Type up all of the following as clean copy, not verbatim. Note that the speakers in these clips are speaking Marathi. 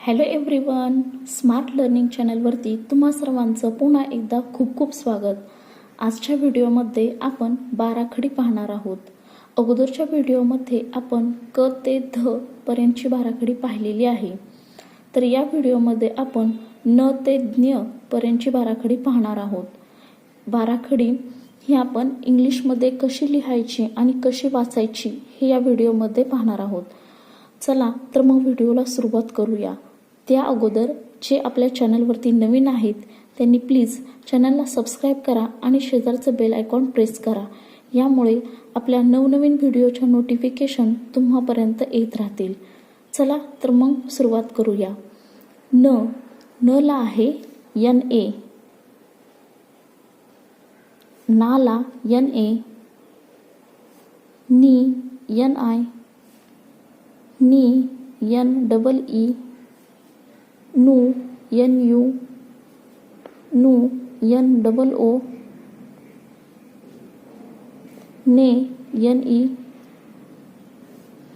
हॅलो एव्हरीवन, स्मार्ट लर्निंग चॅनलवरती तुम्हा सर्वांचं पुन्हा एकदा खूप खूप स्वागत. आजच्या व्हिडिओमध्ये आपण बाराखडी पाहणार आहोत. अगोदरच्या व्हिडिओमध्ये आपण क ते ध पर्यंतची बाराखडी पाहिलेली आहे. तर या व्हिडिओमध्ये आपण न ते ज्ञ पर्यंतची बाराखडी पाहणार आहोत. बाराखडी ही आपण इंग्लिशमध्ये कशी लिहायची आणि कशी वाचायची हे या व्हिडिओमध्ये पाहणार आहोत. चला तर मग व्हिडिओला सुरुवात करूया. त्या अगोदर जे आपल्या चॅनलवरती नवीन आहेत त्यांनी प्लीज चॅनलला सबस्क्राईब करा आणि शेजारचं बेल आयकॉन प्रेस करा. यामुळे आपल्या नवनवीन व्हिडिओच्या नोटिफिकेशन तुम्हापर्यंत येत राहतील. चला तर मग सुरुवात करूया. न ला आहे NA, नाला NA, नी NI, नी NEE, नू NU, नू NOO, ने NE,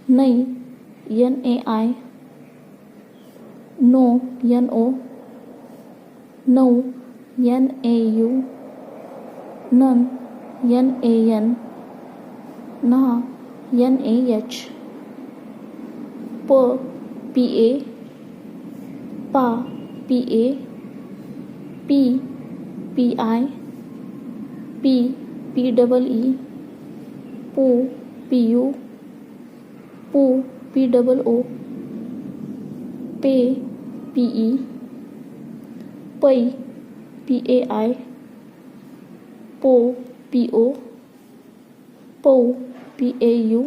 नै NAI, नो NO, नौ NAU, नन NAN, नहा NAH, PA, पा PA, पी PI, PEE, पू PU, पू POO, पे PE, पै PAI, पो PO, पौ PAU,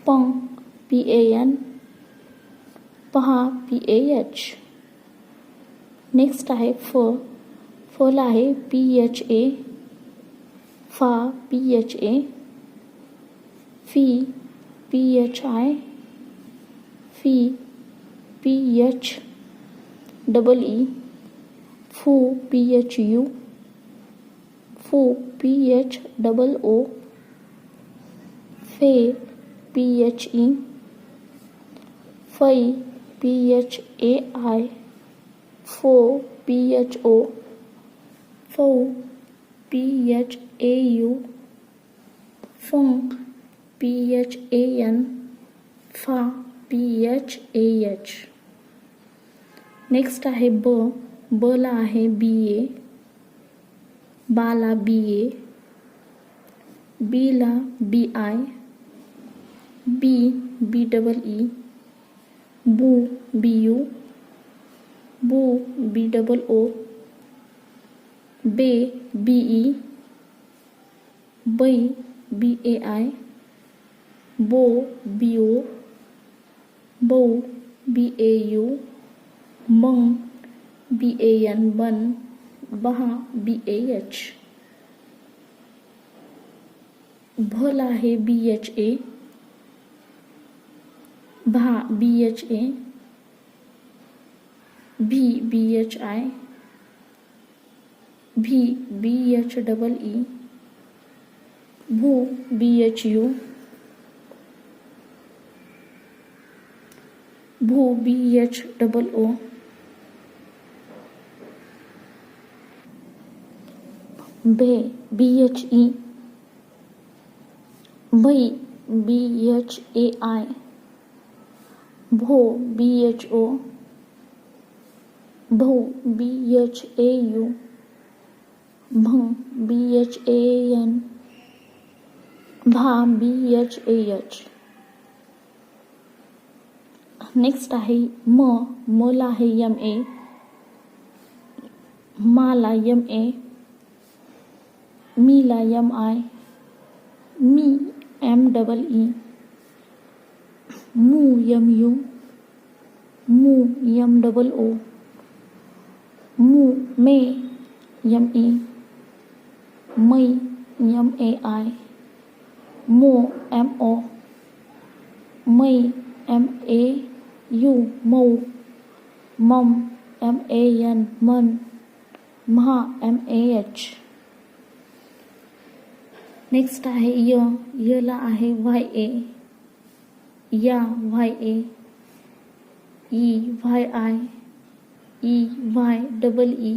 पं PAN, पहा PAH. नेक्स्ट आहे फला आहे PHA, फा PHA, fee PHI, fee PHEE, फू PHU, फू PHOO, फे PHE, फै PHAI, फो PHO, फौ PHAU, फं PHAN, फा PHAH. नेक्स्ट आहे ला आहे BA, बाला BA, बीला BI, BEE, बू BU, बू BOO, बे BE, बै BAI, बो BO, बौ BAU, बं BAN, बन बहा BAH. भला आहे BHA, भा BHA, भी BHI, भी BHEE, भू BHU, भू BHOO, बे BHE, भै BHAI, भो BHO, भौ BHAU, भं BHAN, भा BHAH. नेक्स्ट आहे ला आहे MA, माला MA, मीला MI, मी MEE, मू MU, मू MOO, मू मे ME, मै MAI, मो MO, मै MAU, मौ, मम MAN, मन महा MAH. नेक्स्ट आहे ला आहे YA, या YA, ई व्हाय आय, ई व्हाय डबल ई,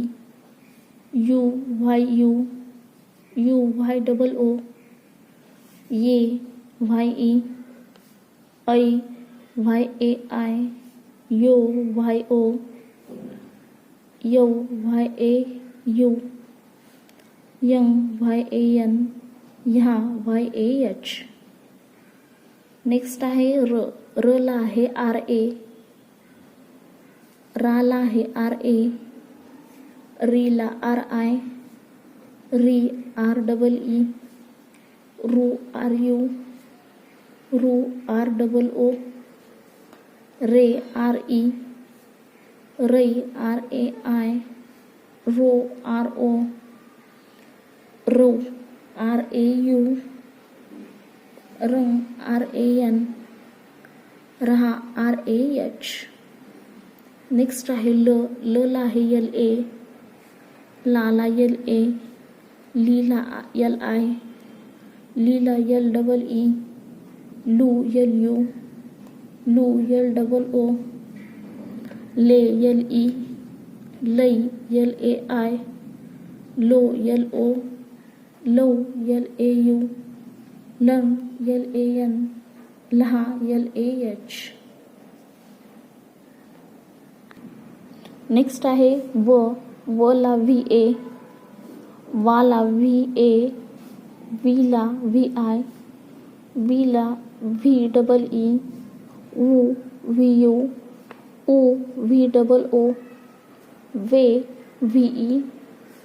यू व्हाय यू, यू व्हाय डबल ओ, ये व्हाय ई, ऐ व्हाय ए आय, यो व्हाय ओ, यौ व्हाय ए यू, यंग व्हाय ए एन, ह्या व्हाय ए एच. नेक्स्ट आहे र. र ला आहे आर ए, रा ला आहे आर ए, री ला आर आय, री आर डबल ई, रू आर यू, रू आर डबल ओ, रे आर ई, रै आर ए आय, रो आर ओ, रो आर ए यू, रंग आर ए एन, रहा आर ए एच. नेक्स्ट आहे ल. ल ला आहे यल ए, ला ला यल ए, ली ला यल आय, ली ला यल डबल ई, लू यल यू, लू यल डबल ओ, ले यल ई, लै यल ए आय, लो यल ओ, लो यल ए यू, लंग यल ए एन, लहा यल ए एच. नेक्स्ट आहे व. व ला व्ही ए, वा ला व्ही ए, वी ला व्ही आय, वी ला व्ही डबल ई, ऊ व्ही यू, ऊ व्ही डबल ओ, वे व्ही ई,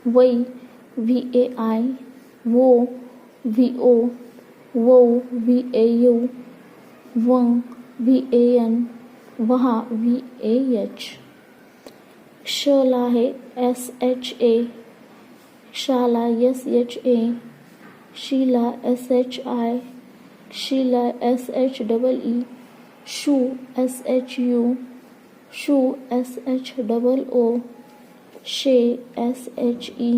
वै व्ही ए आय, वो व्ही ओ, वौ व्ही ए यू, वंग व्ही ए एन, वहा व्ही ए एच. श ला आहे एस एच ए, शा ला एस एच ए, शी ला एस एच आय, शी ला एस एच डबल ई, शू एस एच यू, शू एस एच डबल ओ, शे एस एच ई,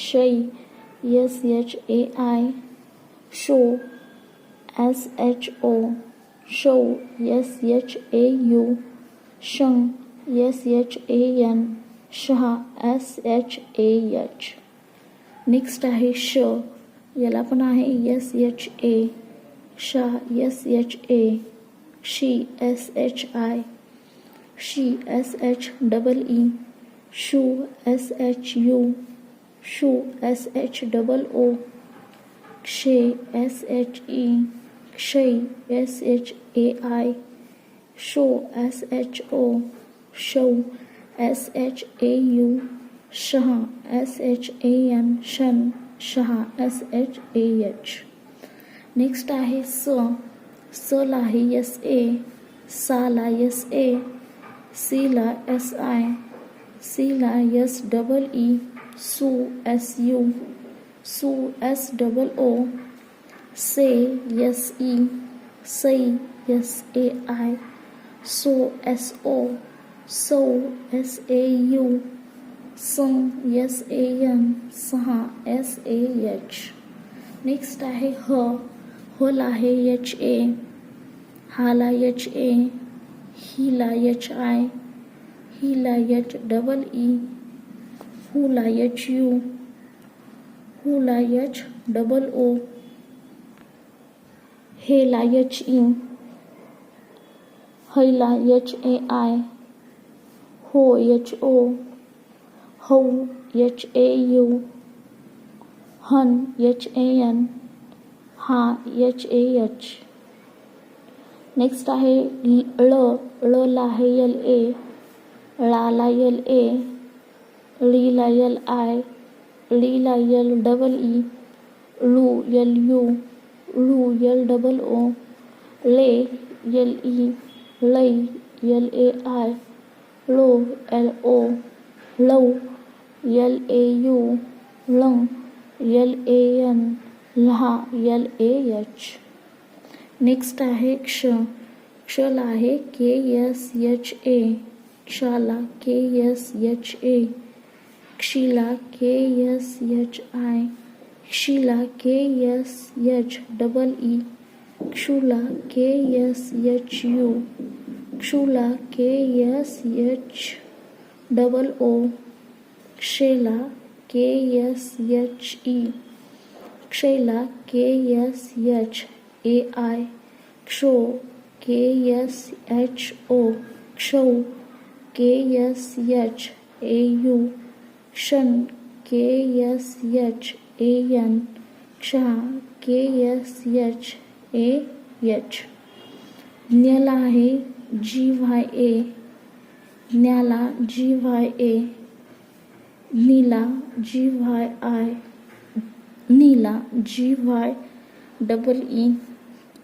शै एस एच ए आय, शो एस एच ओ, शौ एस एच ए यू, शंग एस एच ए एन, शहा S H A H. Next आहे श. याला पण आहे एस एच ए, शा एस एच ए, शी एस एच आय, शी एस एच डबल ई, शू एस एच यू, शू एस एच डबल ओ, क्षे एस एच ई, क्षै एस एच ए आय, शो एस एच ओ, शौ एस एच ए यू, शहा एस एच ए एन, शन शहा S H A H. Next आहे स. स ला आहे एस ए, सा ला एस ए, सी ला एस आय, सी ला एस डबल ई, सू एस यू, सू एस डबल ओ, से एस ई, सै S A I, so S O, सौ एस ए यू, सं एस ए एन, सहा एस ए एच. नेक्स्ट आहे ह. ह ला आहे एच ए, हा ला एच ए, ही ला एच आय, ही ला एच डबल ई, हू ला एच यू, हू ला एच डबल ओ, हे ला एच ई, है ला एच ए आय, हो एच ओ, हौ एच ए यू, हन एच ए एन, हा एच ए एच. नेक्स्ट आहे ळ. ळ ला आहे यल ए, ळा ला यल ए, ळी ला यल आय, ळी ला यल डबल ई, ळू यल यू, ळू यल डबल ओ, ले यल ई, लै यल ए आय, ळो एल ओ, लौ यल ए यू, लंग यल ए एन, लहा यल ए एच. नेक्स्ट आहे क्ष. क्ष ला आहे के एस एच ए, क्षाला के एस एच ए, क्षीला के एस एच आय, क्षीला K S H double E, क्षूला के एस एच यू, क्षूला KSHOO, क्षेला KSHE, क्षैला KSHAI, क्षो KSHO, क्षौ KSHAU, क्षण KSHAN, क्षहा KSHAH. ज्ञला आहे GYA, ज्ञाला GYA, नीला GYI, नीला GYEE,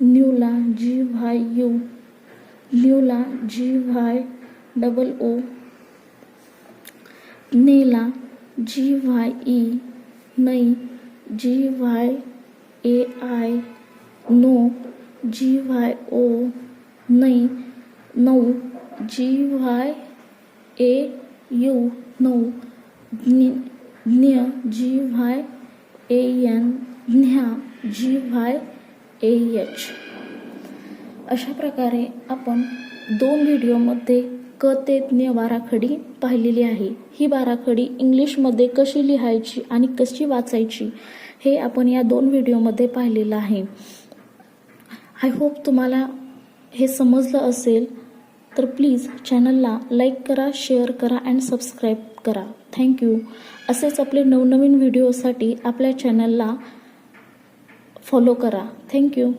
न्यूला GYU, न्यूला GYOO, नेला GYE, नै GYAI, नो GYO, नै नौ GYAU, नौ ज्ञ GYAN, न्ह्या GYAH. अशा प्रकारे आपण 2 व्हिडिओमध्ये क ते ज्ञ बाराखडी पाहिलेली आहे. ही बाराखडी इंग्लिशमध्ये कशी लिहायची आणि कशी वाचायची हे आपण या 2 व्हिडिओमध्ये पाहिलेलं आहे. आय होप तुम्हाला हे समजलं असेल. तर प्लीज चॅनलला लाईक करा, शेअर करा अँड सबस्क्राईब करा. थँक्यू. असेच आपले नवनवीन व्हिडिओसाठी आपल्या चॅनलला फॉलो करा. थँक्यू.